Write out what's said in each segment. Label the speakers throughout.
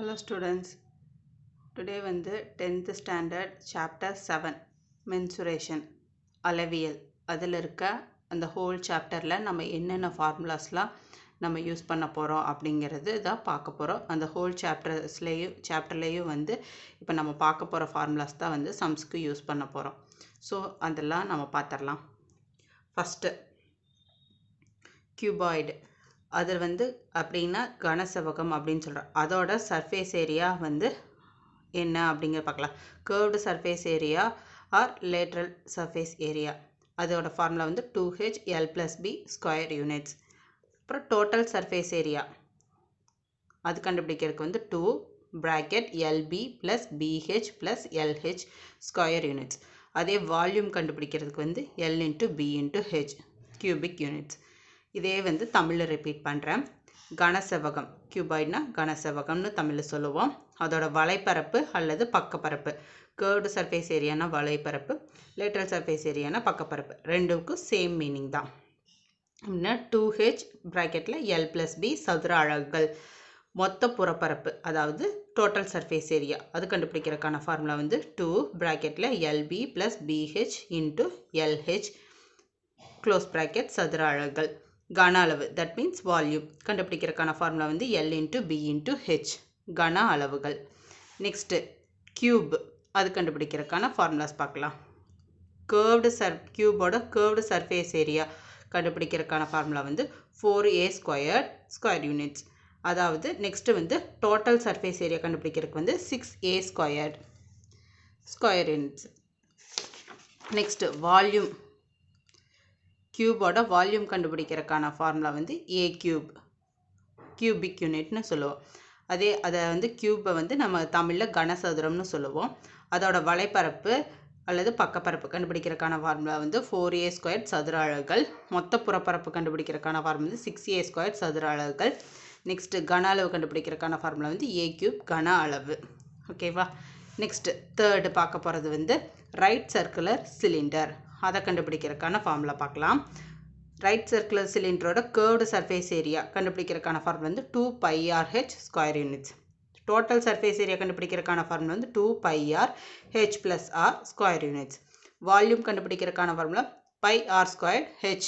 Speaker 1: Hello students, today வந்து 10th standard chapter 7 mensuration அளவியல் அதில் இருக்க அந்த whole chapterல நம்ம என்னென்ன ஃபார்முலாஸ்லாம் நம்ம யூஸ் பண்ண போகிறோம் அப்படிங்கிறது தான் பார்க்க போகிறோம். அந்த whole chapterலேயும் வந்து இப்போ நம்ம பார்க்க போகிற ஃபார்முலாஸ் தான் வந்து சம்ஸ்க்கு யூஸ் பண்ண போகிறோம். ஸோ அதெல்லாம் நம்ம பார்த்துடலாம். ஃபஸ்ட்டு கியூபாய்டு, அது வந்து அப்படின்னா கனசெவகம் அப்படின்னு சொல்கிறோம். அதோட சர்ஃபேஸ் ஏரியா வந்து என்ன அப்படிங்கிற பார்க்கலாம். Curved surface area or lateral surface area, அதோட ஃபார்முலா வந்து 2HL+B ஸ்கொயர் யூனிட்ஸ். அப்புறம் டோட்டல் சர்ஃபேஸ் ஏரியா அது கண்டுபிடிக்கிறதுக்கு வந்து 2 bracket LB + BH + LH square units. அதே வால்யூம் கண்டுபிடிக்கிறதுக்கு வந்து L × B × H cubic units. இதே வந்து தமிழில் ரிப்பீட் பண்ணுறேன். கனசெவகம், கியூபாய்ட்னா கனசெவகம்னு தமிழில் சொல்லுவோம். அதோட வலைப்பரப்பு அல்லது பக்கப்பரப்பு, கர்வ்டு சர்ஃபேஸ் ஏரியானா வலைப்பரப்பு, லேட்ரல் சர்ஃபேஸ் ஏரியானா பக்கப்பரப்பு, ரெண்டுக்கும் சேம் மீனிங் தான். அப்படின்னா 2H ப்ராக்கெட்டில் L+B சதுர அலகுகள். மொத்த புறப்பரப்பு அதாவது டோட்டல் சர்ஃபேஸ் ஏரியா அது கண்டுபிடிக்கிறதுக்கான ஃபார்முலா வந்து 2 ப்ராக்கெட்டில் LB + BH × LH close bracket சதுர அலகுகள். கன அளவு தட் மீன்ஸ் வால்யூம் கண்டுபிடிக்கிறதுக்கான ஃபார்முலா வந்து L × B × H கன அளவுகள். நெக்ஸ்ட்டு கியூப், அது கண்டுபிடிக்கிறதுக்கான ஃபார்முலாஸ் பார்க்கலாம். கியூபோட கர்வ்டு சர்ஃபேஸ் ஏரியா கண்டுபிடிக்கிறதுக்கான ஃபார்முலா வந்து 4A² ஸ்கொயர் யூனிட்ஸ். அதாவது நெக்ஸ்ட்டு வந்து டோட்டல் சர்ஃபேஸ் ஏரியா கண்டுபிடிக்கிறதுக்கு வந்து 6A² square units. Next volume, கியூபோட வால்யூம் கண்டுபிடிக்கிறதுக்கான ஃபார்முலா வந்து A³ கியூபிக் யூனிட்னு சொல்லுவோம். அதை வந்து கியூபை வந்து நம்ம தமிழில் கனசதுரம்னு சொல்லுவோம். அதோட வலைப்பரப்பு அல்லது பக்கப்பரப்பு கண்டுபிடிக்கிறதுக்கான ஃபார்முலா வந்து 4A² சதுர அலகுகள். மொத்த புறப்பரப்பு கண்டுபிடிக்கிறதுக்கான ஃபார்முலா வந்து 6A² சதுர அலகுகள். நெக்ஸ்ட்டு கன அளவு கண்டுபிடிக்கிறதுக்கான ஃபார்முலா வந்து A³ கன அளவு. ஓகேவா? நெக்ஸ்ட்டு தேர்டு பார்க்க போகிறது வந்து ரைட் சர்க்குலர் சிலிண்டர், அதை கண்டுபிடிக்கிறதுக்கான ஃபார்முலா பார்க்கலாம். ரைட் சர்க்குலர் சிலிண்டரோட கர்வ்டு சர்ஃபேஸ் ஏரியா கண்டுபிடிக்கிறதுக்கான ஃபார்முலா வந்து 2πRH square units. Total surface area கண்டுபிடிக்கிறதுக்கான ஃபார்முலா வந்து 2πRH + R square units. Volume கண்டுபிடிக்கிறதுக்கான ஃபார்முலா πR²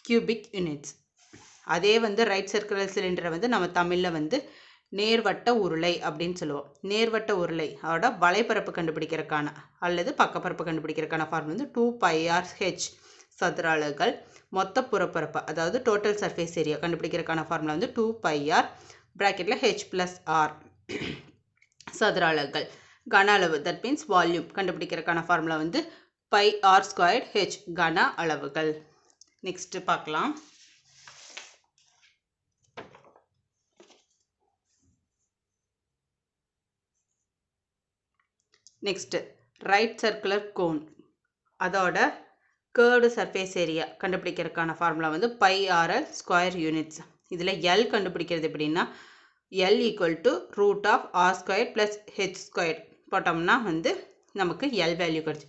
Speaker 1: கியூபிக் யூனிட்ஸ். அதே வந்து ரைட் சர்க்குலர் சிலிண்டரை வந்து நம்ம தமிழில் வந்து நேர்வட்ட உருளை அப்படின்னு சொல்லுவோம். நேர்வட்ட உருளை அதோட வலைப்பரப்பு கண்டுபிடிக்கிறதுக்கான அல்லது பக்கப்பரப்பு கண்டுபிடிக்கிறதுக்கான ஃபார்முலா வந்து 2πRH சதுர அலகுகள். மொத்த புறப்பரப்பு அதாவது டோட்டல் சர்ஃபேஸ் ஏரியா கண்டுபிடிக்கிறதுக்கான ஃபார்முலா வந்து 2πR ப்ராக்கெட்டில் H + R சதுர அலகுகள். கன அளவு தட் மீன்ஸ் வால்யூம் கண்டுபிடிக்கிறதுக்கான ஃபார்முலா வந்து πR² கன அளவுகள். நெக்ஸ்ட் பார்க்கலாம். நெக்ஸ்ட் ரைட் சர்க்குலர் கோன், அதோட கர்வ்டு சர்ஃபேஸ் ஏரியா கண்டுபிடிக்கிறதுக்கான ஃபார்முலா வந்து πRL ஸ்கொயர் யூனிட்ஸ். இதில் எல் கண்டுபிடிக்கிறது எப்படின்னா L = √R² + H² போட்டோம்னா வந்து நமக்கு எல் வேல்யூ கிடச்சி.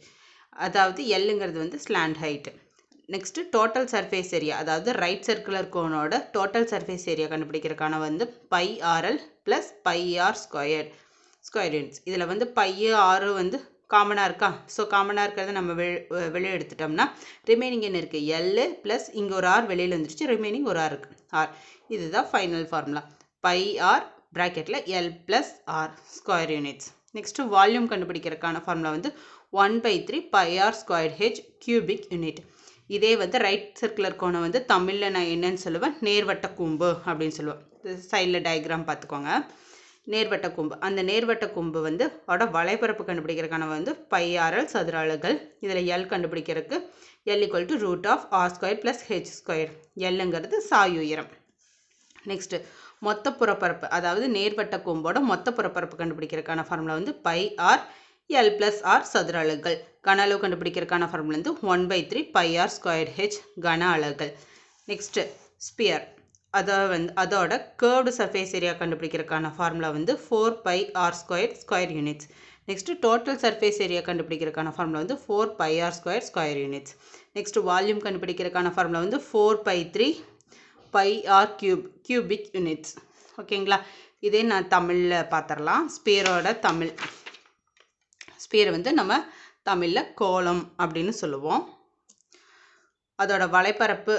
Speaker 1: அதாவது எல்லுங்கிறது வந்து slant height. Next total surface area அதாவது ரைட் சர்க்குலர் கோனோட டோட்டல் சர்ஃபேஸ் ஏரியா கண்டுபிடிக்கிறதுக்கான வந்து πRL + πR² ஸ்கொயர் யூனிட்ஸ். இதில் வந்து πR வந்து காமனாக இருக்கா? ஸோ காமனாக இருக்கிறத நம்ம வெளியே எடுத்துட்டோம்னா ரிமைனிங் என்ன இருக்குது? எல் ப்ளஸ் இங்கே ஒரு ஆர் வெளியில் வந்துருச்சு, ரிமைனிங் ஒரு ஆர் இருக்குது ஆர். இதுதான் ஃபைனல் ஃபார்முலா πR ப்ராக்கெட்டில் L + R square units. Next volume கண்டுபிடிக்கிறதுக்கான ஃபார்முலா வந்து 1/3 πR² கியூபிக் யூனிட். இதே வந்து ரைட் சர்க்குலர் கோனை வந்து தமிழில் நான் என்னன்னு சொல்லுவேன்? நேர்வட்ட கூம்பு அப்படின்னு சொல்லுவேன். சைடில் டயக்ராம் பார்த்துக்கோங்க. நேர்வட்ட கூம்பு, அந்த நேர்வட்ட கூம்பு வந்து அதோட வலைப்பரப்பு கண்டுபிடிக்கிறதுக்கான வந்து πRL சதுர அலகுகள். இதில் எல் கண்டுபிடிக்கிறதுக்கு L = √R² + H². எல்லுங்கிறது சாய் உயரம். நெக்ஸ்ட்டு மொத்த புறப்பரப்பு அதாவது நேர்வட்ட கூம்போட மொத்த புறப்பரப்பு கண்டுபிடிக்கிறதுக்கான ஃபார்முலா வந்து πR L + R சதுர அலகுகள். கன அளவு கண்டுபிடிக்கிறதுக்கான ஃபார்முலா வந்து 1/3 πR² கன அலகுகள். நெக்ஸ்ட்டு ஸ்பியர், அதோட கர்வ்டு சர்ஃபேஸ் ஏரியா கண்டுபிடிக்கிறதுக்கான ஃபார்முலா வந்து 4πR² square units. Next total surface area கண்டுபிடிக்கிறதுக்கான ஃபார்முலா வந்து 4πR² square units. Next volume கண்டுபிடிக்கிறதுக்கான ஃபார்முலா வந்து 4/3 πR³ கியூபிக் யூனிட்ஸ். ஓகேங்களா. இதே நான் தமிழில் பார்த்துடலாம். ஸ்பியரோட தமிழ். ஸ்பியர் வந்து நம்ம தமிழில் கோலம் அப்படின்னு சொல்லுவோம். அதோட வலைப்பரப்பு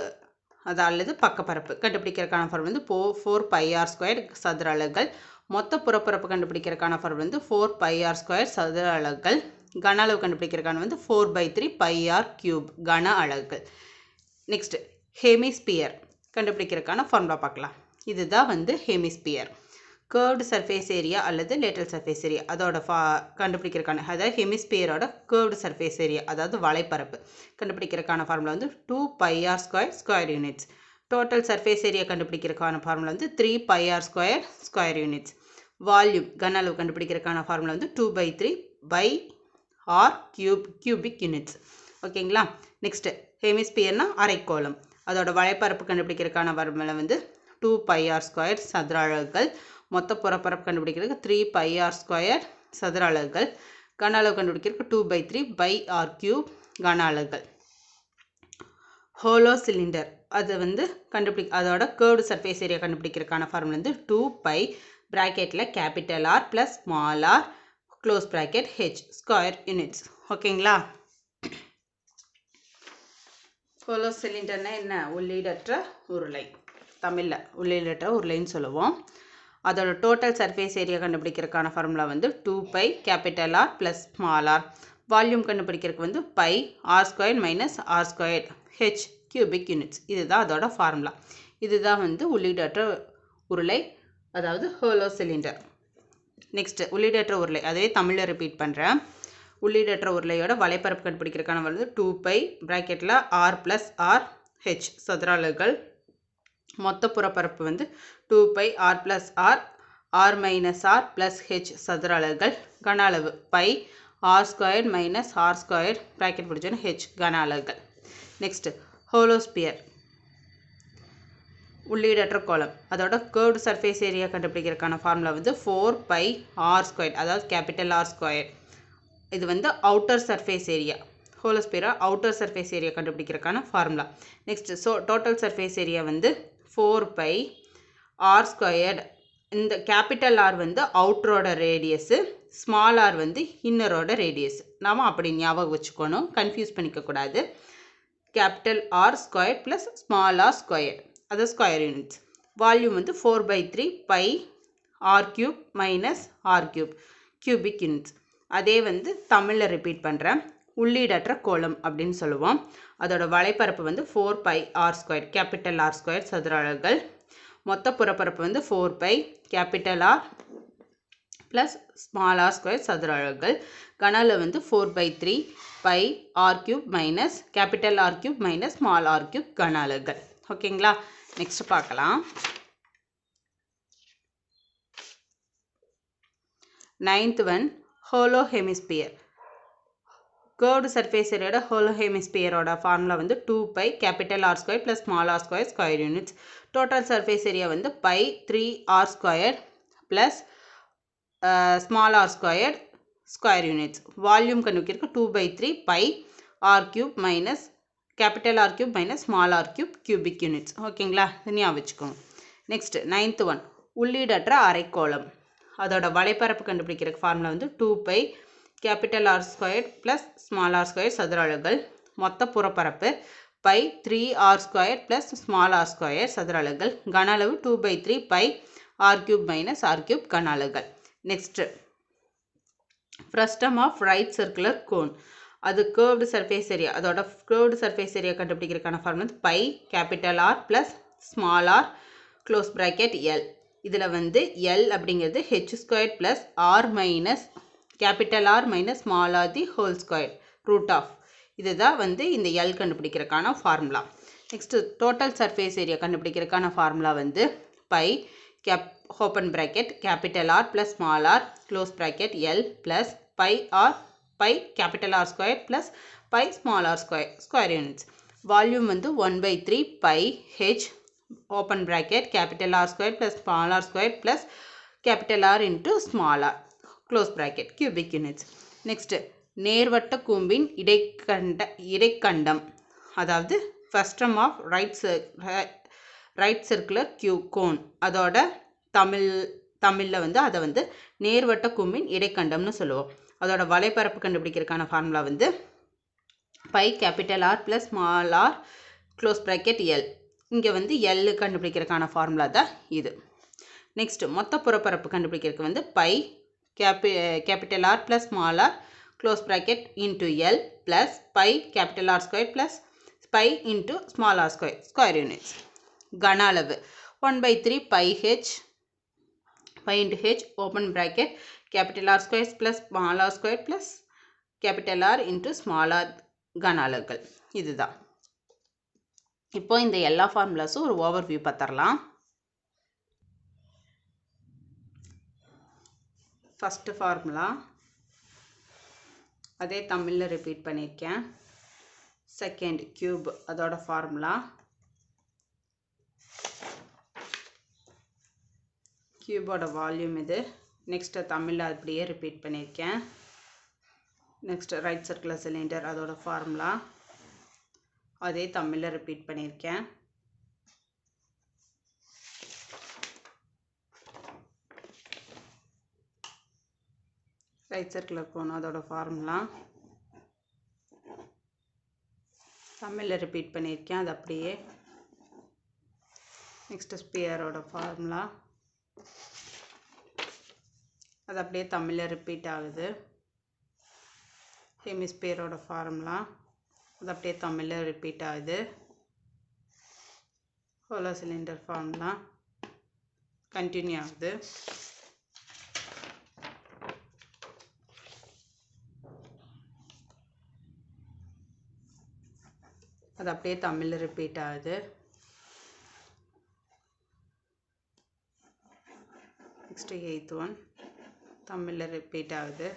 Speaker 1: அல்லது பக்கப்பரப்பு கண்டுபிடிக்கிறதுக்கான ஃபார்முலா வந்து 4πr² சதுர அலகுகள். மொத்த புறப்பரப்பு கண்டுபிடிக்கிறதுக்கான ஃபார்முலா வந்து 4πr² சதுர அலகுகள். கன அளவு கண்டுபிடிக்கிறதுக்கான வந்து 4/3 πr³ கன அலகுகள். நெக்ஸ்ட் ஹெமிஸ்பியர் கண்டுபிடிக்கிறதுக்கான ஃபார்முலா பார்க்கலாம். இதுதான் வந்து ஹெமிஸ்பியர். கர்வ்டு சர்ஃபேஸ் ஏரியா அல்லது லேட்டரல் சர்ஃபேஸ் ஏரியா அதோட கண்டுபிடிக்கிறதுக்கான, அதாவது ஹெமிஸ்பியரோட கர்வ்டு சர்ஃபேஸ் ஏரியா அதாவது வலைப்பரப்பு கண்டுபிடிக்கிறதுக்கான ஃபார்முலா வந்து 2πr² square units. Total surface area கண்டுபிடிக்கிறதுக்கான ஃபார்முலா வந்து 3πr² ஸ்கொயர் யூனிட்ஸ். வால்யூம் கன அளவு கண்டுபிடிக்கிறதுக்கான ஃபார்முலா வந்து 2/3 r³ கியூபிக் யூனிட்ஸ். ஓகேங்களா. நெக்ஸ்ட் ஹெமிஸ்பியர்னா அரைக்கோளம். அதோட வலைப்பரப்பு கண்டுபிடிக்கிறதுக்கான ஃபார்முலா வந்து 2πr² சதுர அலகுகள். மொத்த புறப்பரப்பு கண்டுபிடிக்கிறதுக்கு 3πr² சதுர அலகுகள். கன அளவு கண்டுபிடிக்கிறதுக்கு 2/3 r³ கன அலகுகள். ஹோலோ சிலிண்டர் அது வந்து அதோட கர்வ்டு சர்ஃபேஸ் ஏரியா கண்டுபிடிக்கிறதுக்கான ஃபார்முலா வந்து 2π பிராக்கெட்டில் capital R + small r close bracket h square units. ஓகேங்களா. ஹோலோ சிலிண்டர்னா என்ன? உள்ளீடற்ற உருளை. தமிழில் உள்ளீடற்ற உருளைன்னு சொல்லுவோம். அதோட டோட்டல் சர்ஃபேஸ் ஏரியா கண்டுபிடிக்கிறதுக்கான ஃபார்முலா வந்து 2π capital R + small r. Volume கண்டுபிடிக்கிறதுக்கு வந்து πr² - r² h cubic units. இதுதான் அதோட ஃபார்முலா. இதுதான் வந்து உள்ளீடற்ற உருளை, அதாவது ஹோலோ சிலிண்டர். நெக்ஸ்ட் உள்ளீடற்ற உருளை. அதே தமிழில் ரிப்பீட் பண்ணுறேன். உள்ளீடற்ற உருளையோட வலைப்பரப்பு கண்டுபிடிக்கிறதுக்கான வந்து 2π பிராக்கெட்டில் R + r h சதுர அலகுகள். மொத்த புறப்பரப்பு வந்து 2πr + r r - r + h சதுர அலகுகள். கன அளவு πr² - r² பிராக்கெட் பிடிச்சோன்னா h கன அலகுகள். நெக்ஸ்ட் ஹோலோஸ்பியர் உள்ளீடற்ற கோளம். அதோட கர்வ்டு சர்ஃபேஸ் ஏரியா கண்டுபிடிக்கிறதுக்கான ஃபார்முலா வந்து 4πr², அதாவது கேபிட்டல் R². இது வந்து அவுட்டர் சர்ஃபேஸ் ஏரியா. ஹோலோஸ்பியரா அவுட்டர் சர்ஃபேஸ் ஏரியா கண்டுபிடிக்கிறதுக்கான formula. Next total surface area வந்து 4πr². இந்த கேபிட்டல் R வந்து அவுட்டரோட ரேடியஸு, ஸ்மால் r வந்து இன்னரோட ரேடியஸ். நாம் அப்படி ஞாபகம் வச்சுக்கணும், confuse பண்ணிக்கக்கூடாது. Capital R² + small r², அது ஸ்கொயர் யூனிட்ஸ். வால்யூம் வந்து 4/3 πr³ - r³ கியூபிக் யூனிட்ஸ். அதே வந்து தமிழில் ரிப்பீட் பண்ணுறேன். உள்ளீடற்ற கோளம் அப்படின்னு சொல்லுவோம். அதோட வலைப்பரப்பு வந்து 4πr² கேபிட்டல் R² சதுர அலகுகள். மொத்த புறப்பரப்பு வந்து 4π கேபிட்டல் R + ஸ்மால் r² சதுர அலகுகள். கன அளவு வந்து 4/3 πr³ - capital R³ - small r³ கன அலகுகள். ஓகேங்களா. நெக்ஸ்ட் பார்க்கலாம். 9th one hollow hemisphere. Curved surface ஏரியாவோட ஹோலோ ஹெமிஸ்பியரோட ஃபார்முலா வந்து 2π capital R² + small r² square units. Total surface area வந்து π3r² + small r² square units. Volume கண்டுபிடிக்கிறதுக்கு 2/3 πr³ - capital R³ - small r³ cubic units. ஓகேங்களா. ஞாபகம் வச்சுக்கோங்க. Next 9th one உள்ளீடற்ற அரைக்கோளம். அதோட வலைப்பரப்பு கண்டுபிடிக்கிறதுக்கு ஃபார்முலா வந்து 2π கேபிட்டல் R² + ஸ்மால் r² சதுர அலகுகள். மொத்த புறப்பரப்பு π3r² + ஸ்மால் r² சதுர அலகுகள். கன அளவு 2/3 πr³ - r³ கன அலகுகள். Next frustum of right circular cone. அது கர்வ்டு சர்ஃபேஸ் ஏரியா. அதோட கர்வ்டு சர்ஃபேஸ் ஏரியா கண்டுபிடிக்கிறதுக்கான ஃபார்முலா வந்து π capital R + small r close bracket L. இதில் வந்து L அப்படிங்கிறது h² + r - capital R - small r the whole square root of. இதுதான் வந்து இந்த L கண்டுபிடிக்கிறதுக்கான formula. Next total surface area கண்டுபிடிக்கிறதுக்கான ஃபார்முலா வந்து π open bracket capital R + small r close bracket L + π capital R² + π small r² square units. Volume வந்து 1/3 πh open bracket capital R² + small r² + capital R × small r close bracket cubic units. Next நேர்வட்ட கூம்பின் இடைக்கண்டம், அதாவது frustum of right circular cone. அதோட தமிழில் வந்து அதை வந்து நேர்வட்ட குமின் இடைக்கண்டம்னு சொல்லுவோம். அதோட வலைப்பரப்பு கண்டுபிடிக்கிறதுக்கான ஃபார்முலா வந்து pi capital R plus small R close bracket L. இங்கே வந்து எல் கண்டுபிடிக்கிறதுக்கான ஃபார்முலா தான் இது. நெக்ஸ்ட்டு மொத்த புறப்பரப்பு கண்டுபிடிக்கிறதுக்கு வந்து pi capital R plus small R close bracket into L plus pi capital R square plus pi into small R square units. கன அளவு 1/3 pi H pi into H open bracket capital R square plus small R square plus capital R into small R கன அளவுகள். இதுதான். இப்போ இந்த எல்லா ஃபார்முலாஸும் ஒரு overview பார்த்துடலாம். ஃபஸ்ட்டு ஃபார்முலா அதே தமிழில் ரிப்பீட் பண்ணியிருக்கேன். செகண்ட் கியூப் அதோட ஃபார்முலா. கியூபோட வால்யூம் இது. நெக்ஸ்ட்டு தமிழில் அப்படியே ரிப்பீட் பண்ணியிருக்கேன். நெக்ஸ்ட்டு ரைட் சர்க்குலர் சிலிண்டர் அதோட ஃபார்முலா அதே தமிழில் ரிப்பீட் பண்ணியிருக்கேன். ரைட் சர்க்குலர் கோன் அதோட ஃபார்முலா தமிழில் ரிப்பீட் பண்ணியிருக்கேன். அது அப்படியே. நெக்ஸ்ட்டு ஸ்பியரோட ஃபார்முலா அது அப்படியே தமிழில் ரிப்பீட் ஆகுது. ஹெமிஸ்பியரோட ஃபார்முலா அது அப்படியே தமிழில் ரிப்பீட் ஆகுது. ஹோலோ சிலிண்டர் ஃபார்முலா கண்டினியூ ஆகுது. அது அப்படியே தமிழில் ரிப்பீட் ஆகுது. நெக்ஸ்ட்டு 8th ஒன் தமிழில் ரிப்பீட் ஆகுது.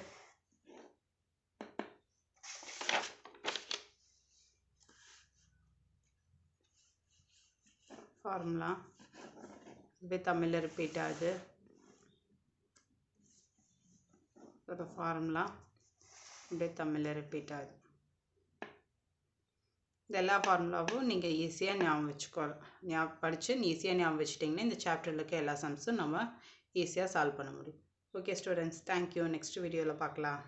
Speaker 1: ஃபார்முலா அப்படியே தமிழில் ரிப்பீட் ஆகுது. அதோட ஃபார்முலா அப்படியே தமிழில் ரிப்பீட் ஆகுது. இந்த எல்லா ஃபார்முலாவும் நீங்கள் ஈஸியாக படித்து ஈஸியாக ஞாபகம் வச்சுட்டிங்கன்னா இந்த சாப்டரில் இருக்க எல்லா சம்ஸும் நம்ம ஈஸியாக சால்வ் பண்ண முடியும். Okay students, thank you. நெக்ஸ்ட் வீடியோவில் பார்க்கலாம்.